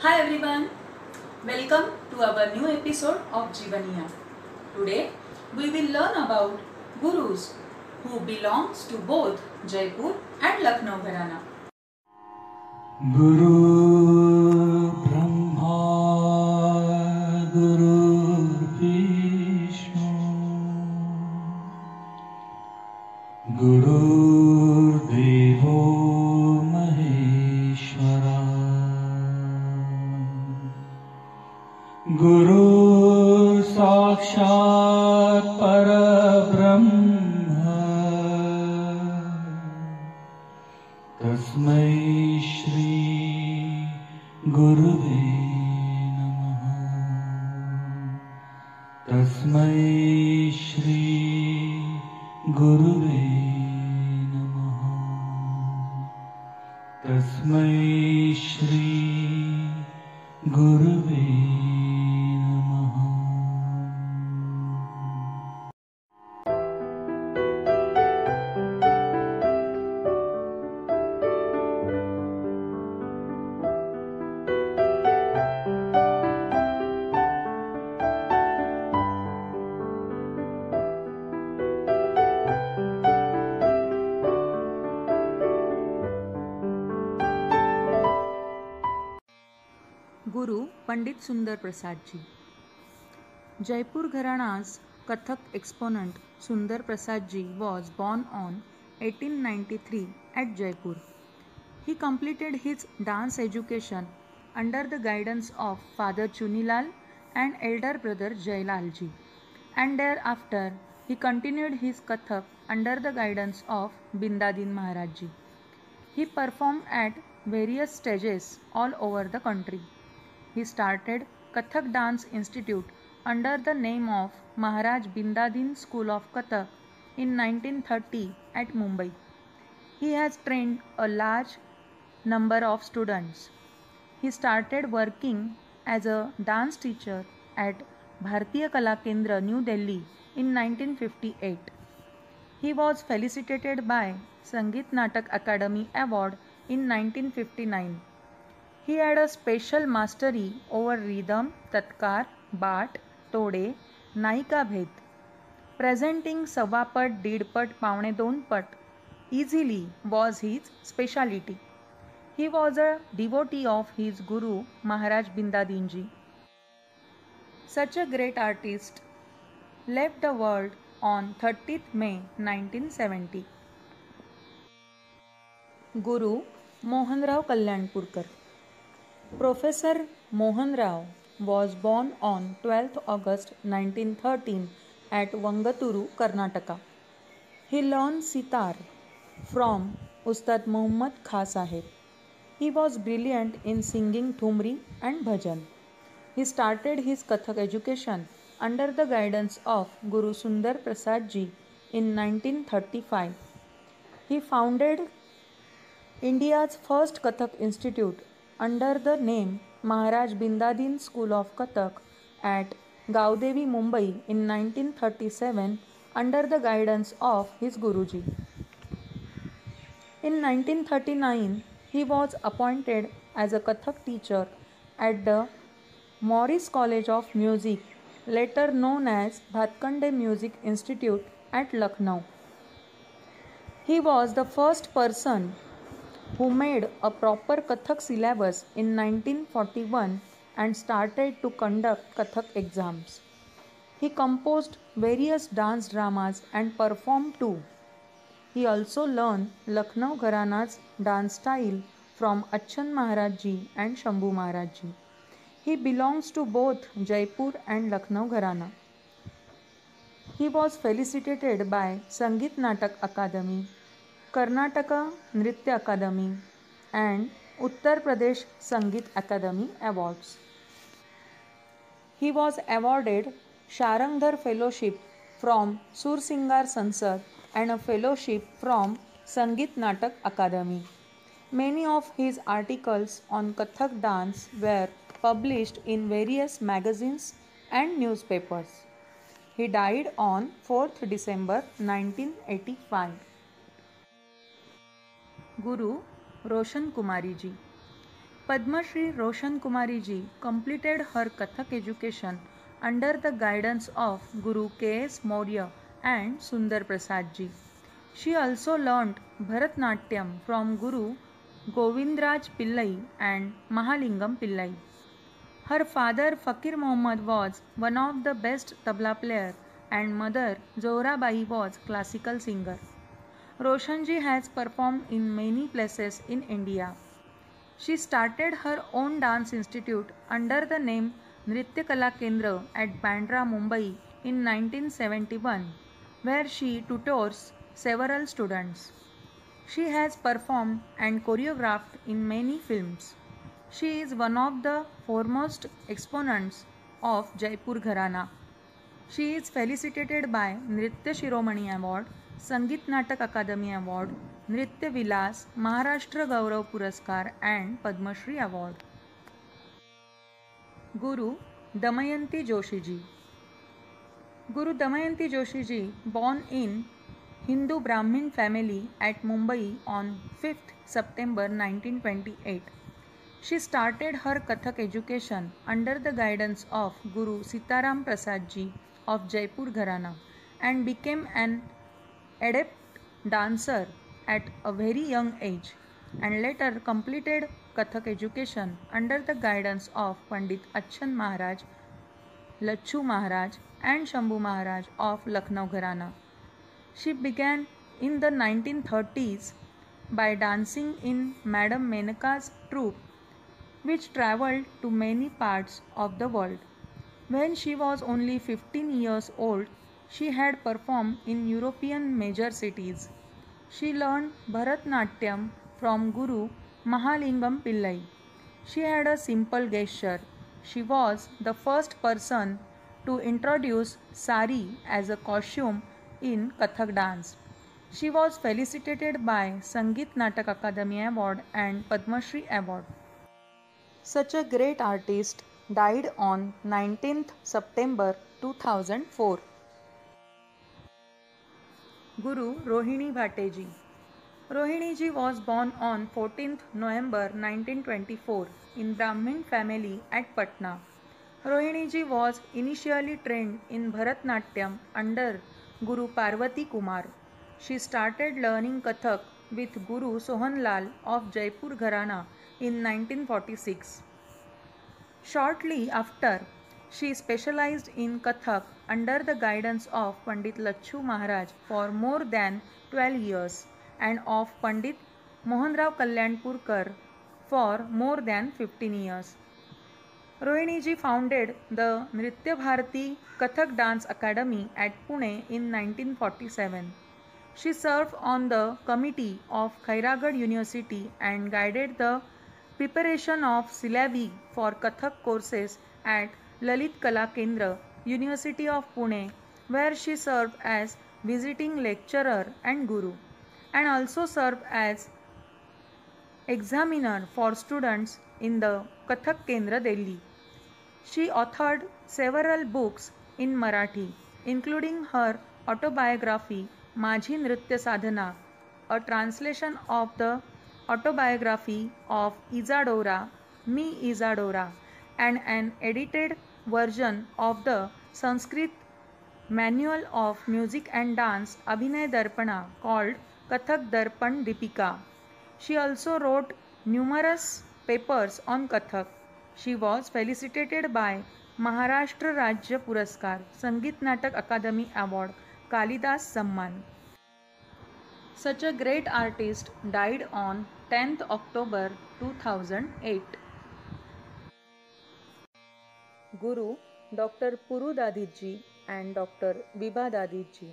Hi everyone, welcome to our new episode of Jivaniya. Today we will learn about gurus who belongs to both Jaipur and Lucknow Gharana. गुरु ब्रह्मा गुरु विष्णु गुरुर्देवो महेश्वरा गुरु साक्षात् परब्रह्म तस्मै श्री गुरुवे नमः तस्मै श्री गुरुवे नमः तस्मै श्री गुरुवे नमः। Guru Pandit Sundar Prasad Ji. Jaipur Gharana's Kathak exponent Sundar Prasad Ji was born on 1893 at Jaipur. He completed his dance education under the guidance of Father Chunilal and elder brother Jailal Ji, and thereafter he continued his Kathak under the guidance of Bindadin Maharaj Ji. He performed at various stages all over the country. He started Kathak Dance Institute under the name of Maharaj Bindadin School of Kathak in 1930 at Mumbai. He has trained a large number of students. He started working as a dance teacher at Bharatiya Kala Kendra, New Delhi in 1958. He was felicitated by Sangeet Natak Academy Award in 1959. He had a special mastery over rhythm, tatkar, bat, tode, naika bhed. Presenting Savapat, Didpat, Paune Donpat easily was his speciality. He was a devotee of his Guru Maharaj Bindadin Ji. Such a great artist left the world on 30th May 1970. Guru Mohan Rao Kalyanpurkar. Professor Mohan Rao was born on 12th August 1913 at Vangaturu, Karnataka. He learned sitar from Ustad Muhammad Kha Sahib. He was brilliant in singing thumri and bhajan. He started his Kathak education under the guidance of Guru Sundar Prasad Ji in 1935. He founded India's first Kathak institute under the name Maharaj Bindadin School of Kathak at Gaudevi, Mumbai in 1937 under the guidance of his Guruji. In 1939, he was appointed as a Kathak teacher at the Morris College of Music, later known as Bhatkande Music Institute at Lucknow. He was the first person who made a proper Kathak syllabus in 1941 and started to conduct Kathak exams. He composed various dance dramas and performed too. He also learned Lucknow Gharana's dance style from Achan Maharaj Ji and Shambhu Maharaj Ji. He belongs to both Jaipur and Lucknow Gharana. He was felicitated by Sangeet Natak Academy, Karnataka Nritya Academy and Uttar Pradesh Sangeet Academy awards. He was awarded Sharangdhar Fellowship from Sursingar Sansad and a fellowship from Sangeet Natak Academy. Many of his articles on Kathak dance were published in various magazines and newspapers. He died on 4th December 1985. Guru Roshan Kumari Ji. Padma Shri Roshan Kumari ji completed her Kathak education under the guidance of Guru K.S. Maurya and Sundar Prasad ji. She also learnt Bharatnatyam from Guru Govindraj Pillai and Mahalingam Pillai. Her father Fakir Muhammad was one of the best tabla player and mother Zohrabai was classical singer. Roshanji has performed in many places in India. She started her own dance institute under the name Nritya Kala Kendra at Bandra, Mumbai in 1971, where she tutors several students. She has performed and choreographed in many films. She is one of the foremost exponents of Jaipur Gharana. She is felicitated by Nritya Shiromani Award, Sangeet Natak Akademi Award, Nritya Vilas, Maharashtra Gaurav Puraskar and Padma Shri Award. Guru Damayanti Joshi ji. Guru Damayanti Joshi ji, born in Hindu Brahmin family at Mumbai on 5th September 1928. She started her Kathak education under the guidance of Guru Sitaram Prasad ji of Jaipur Gharana and became an adept dancer at a very young age and later completed Kathak education under the guidance of Pandit Achan Maharaj, Lachu Maharaj and Shambhu Maharaj of Lucknow Gharana. She began in the 1930s by dancing in Madam Menaka's troupe, which travelled to many parts of the world. When she was only 15 years old, she had performed in European major cities. She learned Bharatnatyam from Guru Mahalingam Pillai. She had a simple gesture. She was the first person to introduce sari as a costume in Kathak dance. She was felicitated by Sangeet Natak Akademi Award and Padma Shri Award. Such a great artist died on 19th September 2004. Guru Rohini Bhateji. Rohini ji was born on 14th November 1924 in Brahmin family at Patna. Rohini ji was initially trained in Bharatnatyam under Guru Parvati Kumar. She started learning Kathak with Guru Sohan Lal of Jaipur Gharana in 1946. Shortly after, she specialized in Kathak under the guidance of Pandit Lachu Maharaj for more than 12 years and of Pandit Mohanrao Kalyanpurkar for more than 15 years. Rohini ji founded the Nritya Bharati Kathak Dance Academy at Pune in 1947. She served on the committee of Khairagad University and guided the preparation of syllabi for Kathak courses at Lalit Kala Kendra, University of Pune, where she served as visiting lecturer and guru, and also served as examiner for students in the Kathak Kendra, Delhi. She authored several books in Marathi, including her autobiography माझी Nritya Sadhana, a translation of the autobiography of Isadora, Mi Isadora, and an edited version of the Sanskrit Manual of Music and Dance Abhinay Darpana called Kathak Darpan Deepika. She also wrote numerous papers on Kathak. She was felicitated by Maharashtra Rajya Puraskar, Sangeet Natak Akademi Award, Kalidas Samman. Such a great artist died on 10th October 2008. Guru Dr. Puru Dadiji and Dr. Vibha Dadiji.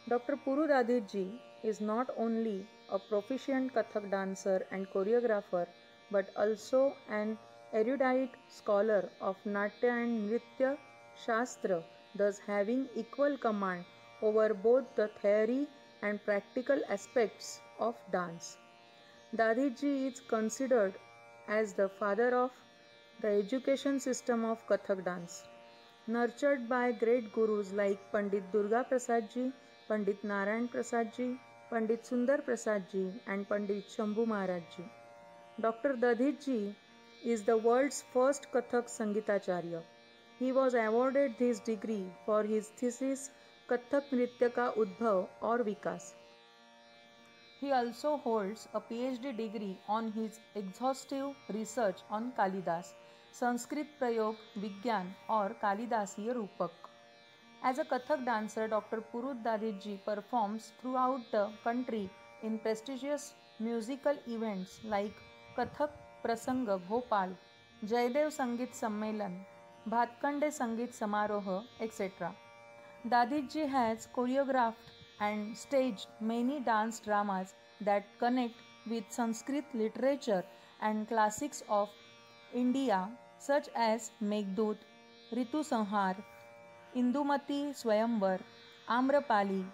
Dr. Puru Dadiji is not only a proficient Kathak dancer and choreographer but also an erudite scholar of Natya and Nritya Shastra, thus having equal command over both the theory and practical aspects of dance. Dadiji is considered as the father of the education system of Kathak dance. Nurtured by great gurus like Pandit Durga Prasad ji, Pandit Narayan Prasad ji, Pandit Sundar Prasad ji and Pandit Shambhu Maharaj ji. Dr. Dadhit ji is the world's first Kathak Sangitacharya. He was awarded this degree for his thesis Kathak Nritya Ka Udbhav aur Vikas. He also holds a PhD degree on his exhaustive research on Kalidas, Sanskrit Prayog Vigyan or Kalidasiya Rupak. As a Kathak dancer, Dr. Purut Dadhit ji performs throughout the country in prestigious musical events like Kathak Prasanga Bhopal, Jaydev Sangeet Sammelan, Bhatkande Sangeet Samaroha, etc. Dadhit ji has choreographed and staged many dance dramas that connect with Sanskrit literature and classics of India such as Meghdut, Ritu Sanhar, Indumati Swayamvar, Amrapali,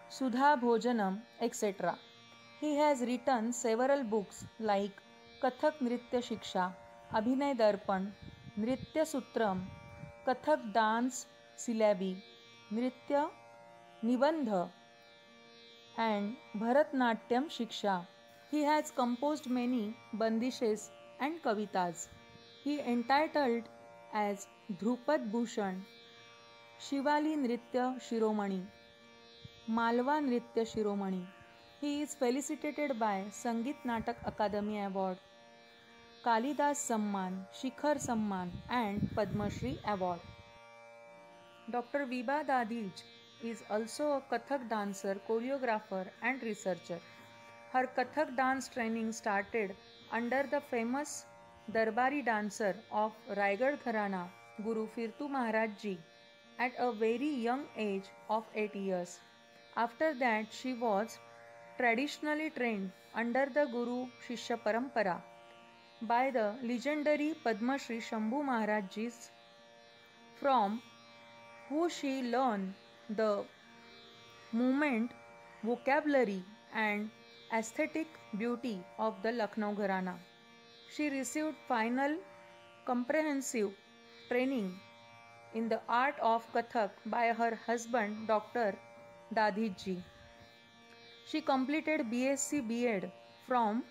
Sudha Bhojanam, etc. He has written several books like Kathak Nritya Shiksha, Abhinay Darpan, Nritya Sutram, Kathak Dance Syllabi, Nritya Nibandha, and Bharatnatyam Shiksha. He has composed many bandishes and kavitas. He entitled as Dhrupad Bhushan, Shivali Nritya Shiromani, Malwa Nritya Shiromani. He is felicitated by Sangeet Natak Akademi Award, Kalidas Samman, Shikhar Samman and Padma Shri Award. Dr. Viba Dadhij is also a Kathak dancer, choreographer and researcher. Her Kathak dance training started under the famous Darbari dancer of Raigad Gharana, Guru Firtu Maharaj Ji, at a very young age of 8 years. After that, she was traditionally trained under the Guru Shishya Parampara by the legendary Padma Shri Shambhu Maharaj Ji, from who she learned the movement, vocabulary and aesthetic beauty of the Lucknow Gharana. She received final comprehensive training in the art of Kathak by her husband Dr. Dadhit ji. She completed BSc B.Ed from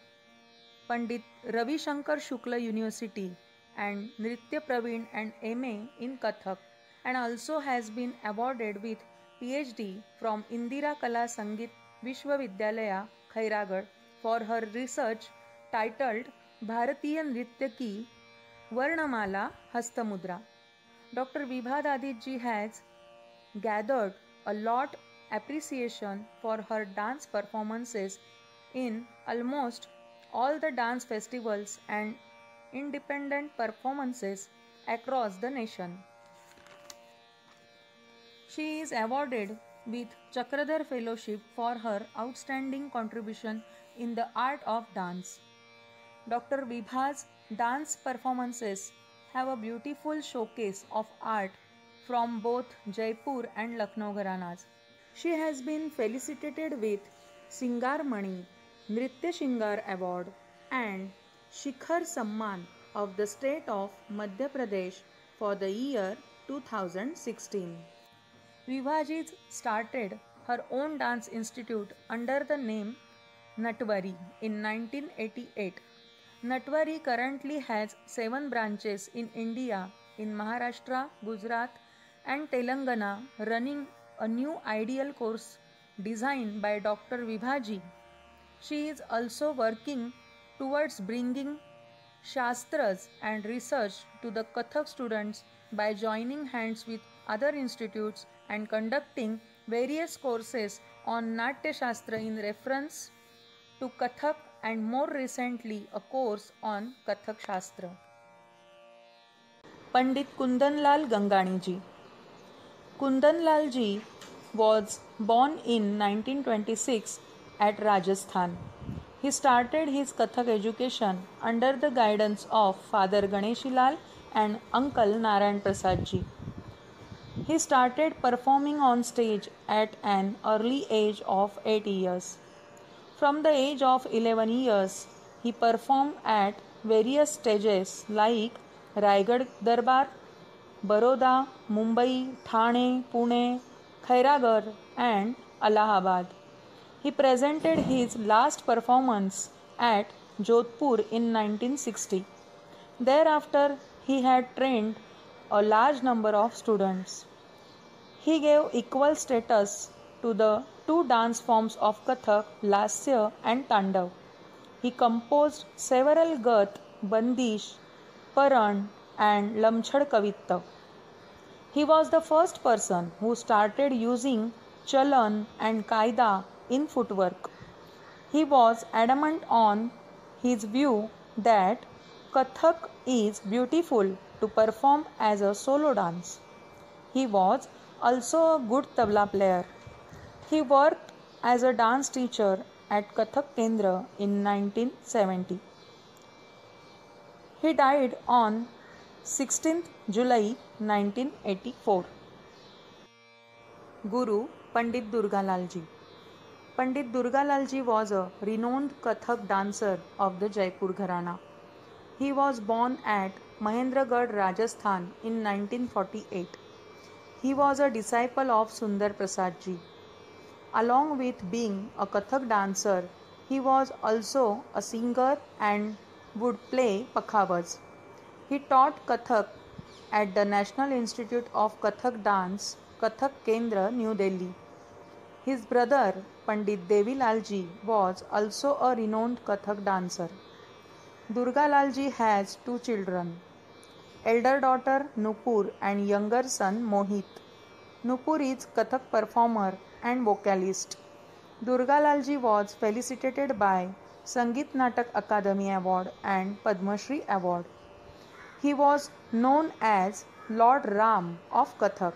Pandit Ravi Shankar Shukla University and Nritya Praveen and MA in Kathak, and also has been awarded with PhD from Indira Kala Sangeet Vishwavidyalaya, Khairagad for her research titled Bharatiya Nritya Ki Varnamala Hastamudra. Dr. Vibha Dadhit ji has gathered a lot appreciation for her dance performances in almost all the dance festivals and independent performances across the nation. She is awarded with Chakradhar Fellowship for her outstanding contribution in the art of dance. Dr. Vibha's dance performances have a beautiful showcase of art from both Jaipur and Lucknow Gharanas. She has been felicitated with Singar Mani, Nritya Shingar Award and Shikhar Samman of the state of Madhya Pradesh for the year 2016. Vibhaji started her own dance institute under the name Natwari in 1988. Natwari currently has 7 branches in India, in Maharashtra, Gujarat and Telangana, running a new ideal course designed by Dr. Vibhaji. She is also working towards bringing Shastras and research to the Kathak students by joining hands with other institutes and conducting various courses on Natya Shastra in reference to Kathak, and more recently a course on Kathak Shastra. Pandit Kundanlal Gangani ji. Kundanlal ji was born in 1926 at Rajasthan. He started his Kathak education under the guidance of Father Ganeshilal and Uncle Narayan Prasad ji. He started performing on stage at an early age of 8 years. From the age of 11 years, he performed at various stages like Raigad Darbar, Baroda, Mumbai, Thane, Pune, Khairagad and Allahabad. He presented his last performance at Jodhpur in 1960. Thereafter, he had trained a large number of students. He gave equal status to the two dance forms of Kathak, Lasya and Tandav. He composed several Gath, Bandish, Paran and Lamchad Kavitya. He was the first person who started using Chalan and Kaida in footwork. He was adamant on his view that Kathak is beautiful to perform as a solo dance. He was also a good tabla player. He worked as a dance teacher at Kathak Kendra in 1970. He died on 16th July 1984. Guru Pandit Durgalalji. Pandit Durgalalji was a renowned Kathak dancer of the Jaipur Gharana. He was born at Mahendragarh, Rajasthan in 1948. He was a disciple of Sundar Prasad Ji. Along with being a Kathak dancer, he was also a singer and would play pakhavas. He taught Kathak at the National Institute of Kathak Dance, Kathak Kendra, New Delhi. His brother, Pandit Devilalji, was also a renowned Kathak dancer. Durgalalji has two children, elder daughter Nupur and younger son Mohit. Nupur is Kathak performer and vocalist. Durgalalji was felicitated by Sangeet Natak Akademi Award and Padma Shri Award. He was known as Lord Ram of Kathak.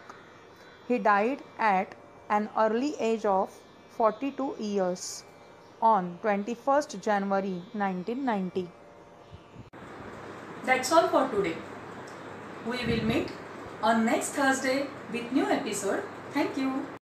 He died at an early age of 42 years on 21st January 1990. That's all for today. We will meet on next Thursday with new episode. Thank you.